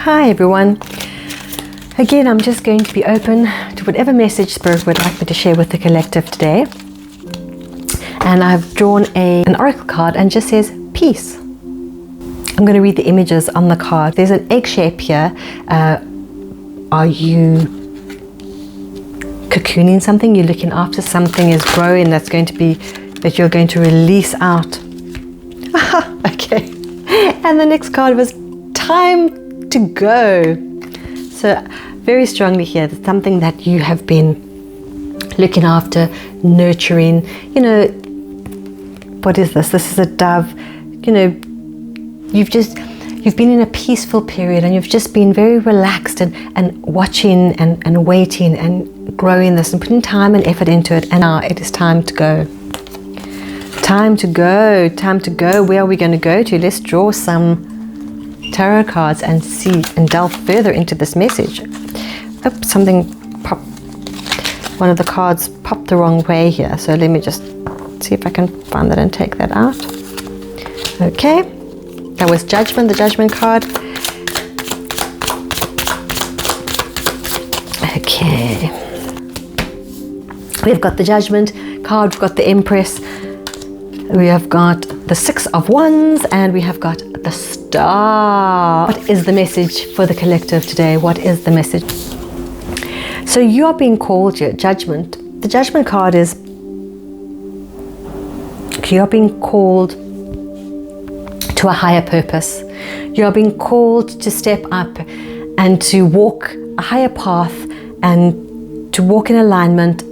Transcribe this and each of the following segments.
Hi everyone. Again, I'm just going to be open to whatever message Spirit would like me to share with the collective today. And I've drawn an oracle card and just says peace. I'm going to read the images on the card. There's an egg shape here. Are you cocooning something? You're looking after something is growing that you're going to release out. Okay. And the next card was time to go. So very strongly here, there's something that you have been looking after, nurturing. You know, what is this? This is a dove. You know, you've been in a peaceful period and you've just been very relaxed and watching and waiting and growing this and putting time and effort into it. And now it is time to go. Time to go. Time to go. Where are we going to go to? Let's draw some tarot cards and see and delve further into this message. Oops, something popped. One of the cards popped the wrong way here. So let me just see if I can find that and take that out. Okay. That was Judgment, the Judgment card. Okay. We've got the Judgment card, we've got the Empress, we have got the Six of Wands, and we have got the Star. What is the message for the collective today? What is the message? So you are being called here, Judgment. The Judgment card is you are being called to a higher purpose. You are being called to step up and to walk a higher path and to walk in alignment.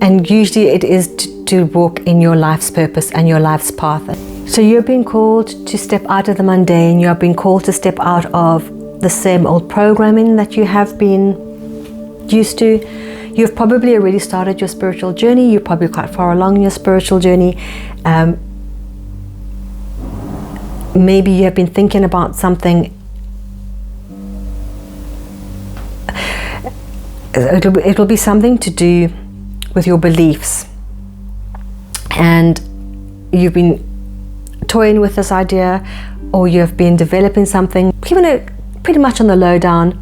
And usually it is to walk in your life's purpose and your life's path. So you're being called to step out of the mundane. You're being called to step out of the same old programming that you have been used to. You've probably already started your spiritual journey. You're probably quite far along in your spiritual journey. Maybe you have been thinking about something. It'll be something to do with your beliefs. And you've been toying with this idea, or you've been developing something, even pretty much on the lowdown.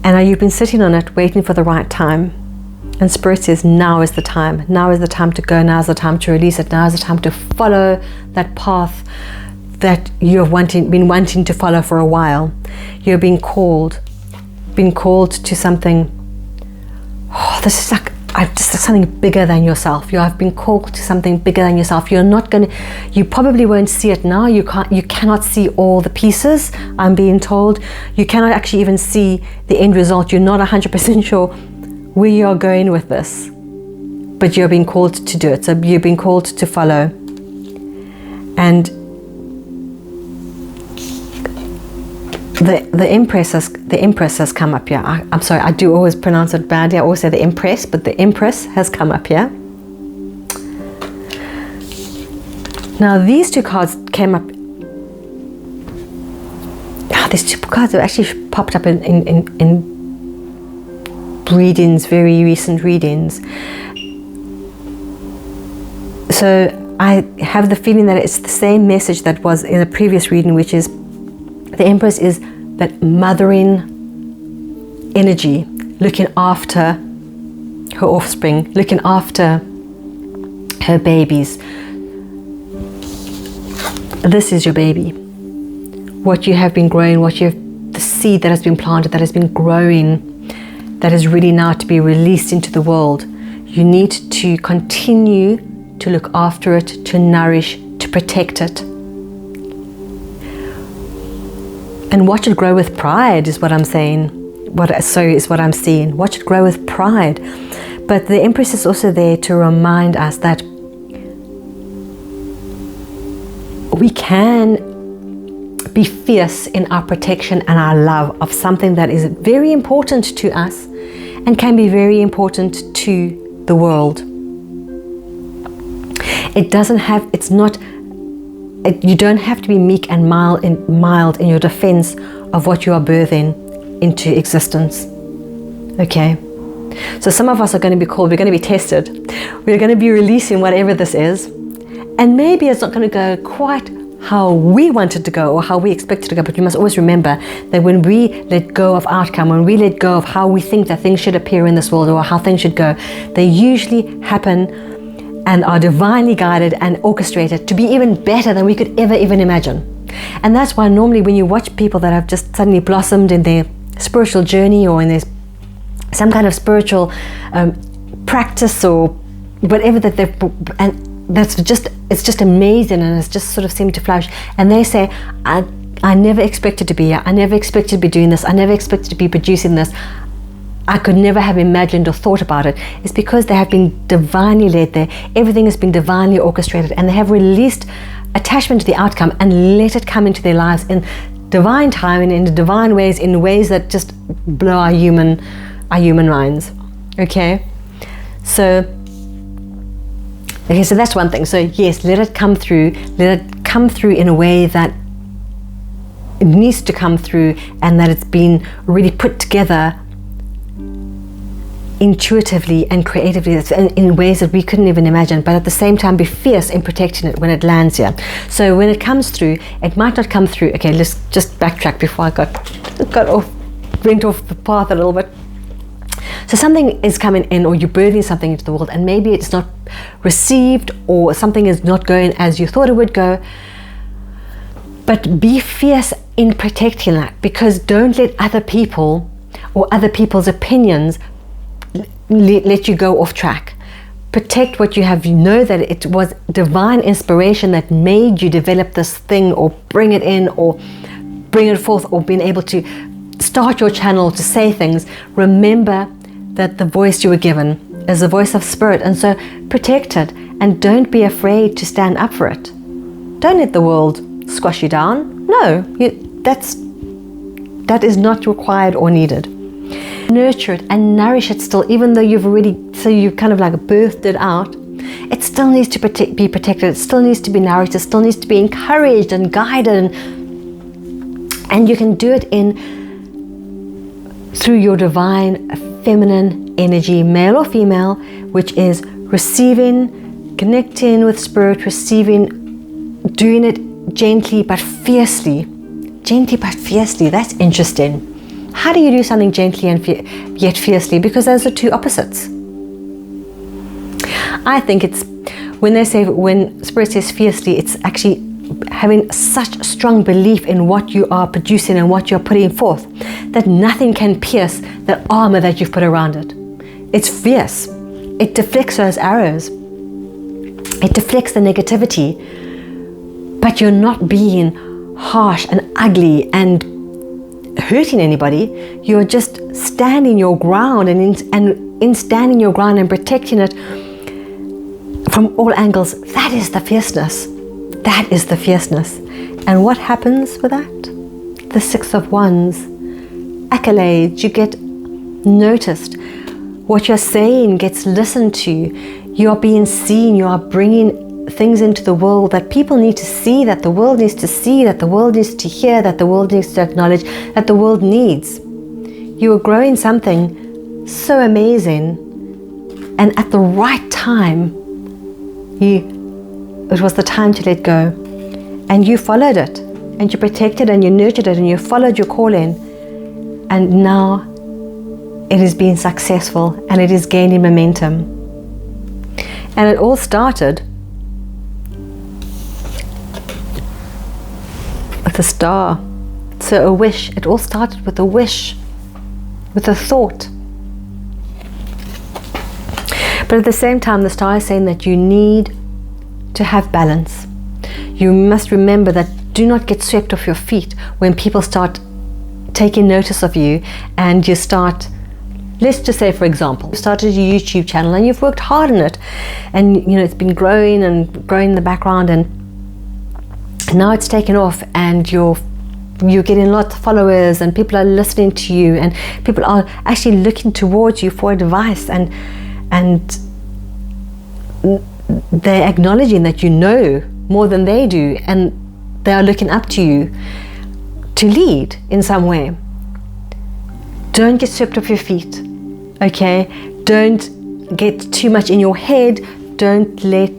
And you've been sitting on it, waiting for the right time. And Spirit says, now is the time. Now is the time to go. Now is the time to release it. Now is the time to follow that path that you've been wanting to follow for a while. You're being called to something. Oh, this is like just something bigger than yourself. You have been called to something bigger than yourself. You probably won't see it now. You cannot see all the pieces, I'm being told. You cannot actually even see the end result. You're not 100% sure where you're going with this, but you're being called to do it. So you're being called to follow. And the Empress has come up here. I'm sorry, I do always pronounce it badly. I always say the Empress, but the Empress has come up here. Now these two cards came up. These two cards have actually popped up in readings, very recent readings. So I have the feeling that it's the same message that was in the previous reading, which is the Empress is that mothering energy, looking after her offspring, looking after her babies. This is your baby. What you have been growing, the seed that has been planted, that has been growing, that is ready now to be released into the world. You need to continue to look after it, to nourish, to protect it. And watch it grow with pride is what I'm saying. Is what I'm seeing. Watch it grow with pride. But the Empress is also there to remind us that we can be fierce in our protection and our love of something that is very important to us and can be very important to the world. You don't have to be meek and mild in your defense of what you are birthing into existence. Okay? So some of us are going to be called, we're going to be tested. We're going to be releasing whatever this is. And maybe it's not going to go quite how we want it to go or how we expect it to go. But you must always remember that when we let go of outcome, when we let go of how we think that things should appear in this world or how things should go, they usually happen and are divinely guided and orchestrated to be even better than we could ever even imagine. And that's why normally when you watch people that have just suddenly blossomed in their spiritual journey or in their some kind of spiritual practice or whatever that they've, and it's just amazing, and it's just sort of seemed to flourish, and they say, I never expected to be here, I never expected to be doing this, I never expected to be producing this, I could never have imagined or thought about it. It's because they have been divinely led there. Everything has been divinely orchestrated, and they have released attachment to the outcome and let it come into their lives in divine time and in divine ways, in ways that just blow our human minds. Okay, so that's one thing. So yes, let it come through in a way that it needs to come through, and that it's been really put together intuitively and creatively in ways that we couldn't even imagine, but at the same time be fierce in protecting it when it lands here. So when it comes through, it might not come through. Okay, let's just backtrack before I went off the path a little bit. So something is coming in, or you're birthing something into the world, and maybe it's not received, or something is not going as you thought it would go. But be fierce in protecting that, because don't let other people or other people's opinions let you go off track. Protect what you have. You know that it was divine inspiration that made you develop this thing, or bring it in, or bring it forth, or being able to start your channel to say things. Remember that the voice you were given is the voice of spirit, and so protect it, and don't be afraid to stand up for it. Don't let the world squash you down. No, that is not required or needed. Nurture it and nourish it still, even though you've kind of like birthed it out. It still needs to be protected. It still needs to be nourished. It still needs to be encouraged and guided, and you can do it through your divine feminine energy, male or female, which is receiving, connecting with spirit, receiving, doing it gently but fiercely. Gently but fiercely. That's interesting. How do you do something gently and yet fiercely? Because those are two opposites. I think it's when spirit says fiercely, it's actually having such strong belief in what you are producing and what you're putting forth, that nothing can pierce the armor that you've put around it. It's fierce. It deflects those arrows. It deflects the negativity. But you're not being harsh and ugly and hurting anybody. You're just standing your ground, and in standing your ground and protecting it from all angles. That is the fierceness. That is the fierceness. And what happens with that? The 6 of Wands. Accolades. You get noticed. What you're saying gets listened to. You are being seen. You are bringing things into the world that people need to see, that the world needs to see, that the world needs to hear, that the world needs to acknowledge, that the world needs. You are growing something so amazing, and at the right time, it was the time to let go, and you followed it, and you protected, and you nurtured it, and you followed your calling, and now it is being successful, and it is gaining momentum. And it all started with a star. So a wish. It all started with a wish, with a thought. But at the same time, the star is saying that you need to have balance. You must remember that do not get swept off your feet when people start taking notice of you, and you start, let's just say, for example, you started a YouTube channel and you've worked hard on it, and it's been growing and growing in the background, and now it's taken off, and you're getting lots of followers, and people are listening to you, and people are actually looking towards you for advice, and they're acknowledging that you know more than they do, and they are looking up to you to lead in some way. Don't get swept off your feet, okay? Don't get too much in your head. Don't let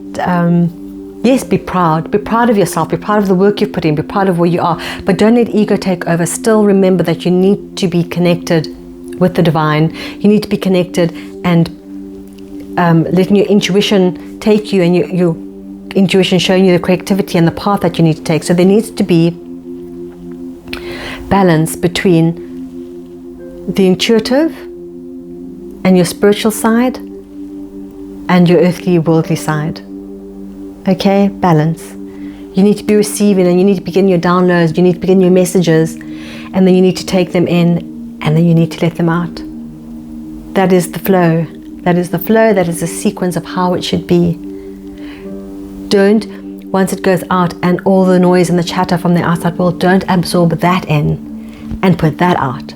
Yes, be proud. Be proud of yourself. Be proud of the work you've put in. Be proud of where you are. But don't let ego take over. Still remember that you need to be connected with the divine. You need to be connected and letting your intuition take you, and your intuition showing you the creativity and the path that you need to take. So there needs to be balance between the intuitive and your spiritual side and your earthly, worldly side. Okay, balance. You need to be receiving, and you need to be getting your downloads, you need to be getting your messages, and then you need to take them in, and then you need to let them out. That is the flow. That is the flow. That is the sequence of how it should be. Don't, once it goes out and all the noise and the chatter from the outside world, don't absorb that in and put that out.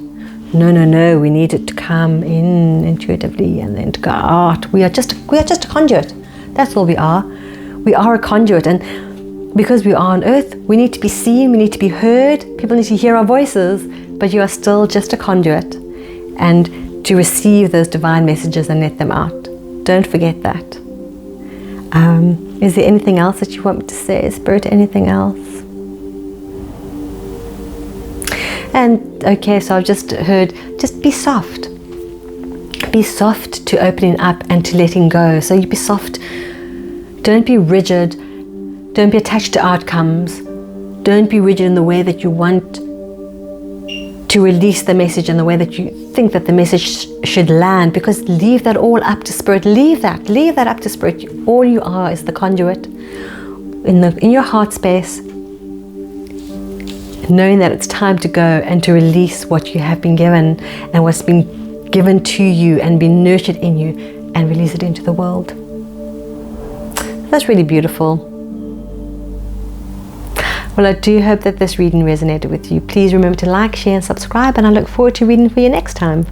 No, no, no. We need it to come in intuitively and then to go out. We are just a conduit. That's all we are. We are a conduit, and because we are on earth, we need to be seen, we need to be heard, people need to hear our voices, but you are still just a conduit, and to receive those divine messages and let them out. Don't forget that. Is there anything else that you want me to say, Spirit? Anything else? And okay, so I've just heard, just be soft. Be soft to opening up and to letting go. So you be soft. Don't be rigid. Don't be attached to outcomes. Don't be rigid in the way that you want to release the message and the way that you think that the message should land, because leave that all up to Spirit. Leave that up to Spirit. All you are is the conduit in your heart space, knowing that it's time to go and to release what you have been given and what's been given to you and been nurtured in you, and release it into the world. That's really beautiful. Well, I do hope that this reading resonated with you. Please remember to like, share and subscribe, and I look forward to reading for you next time.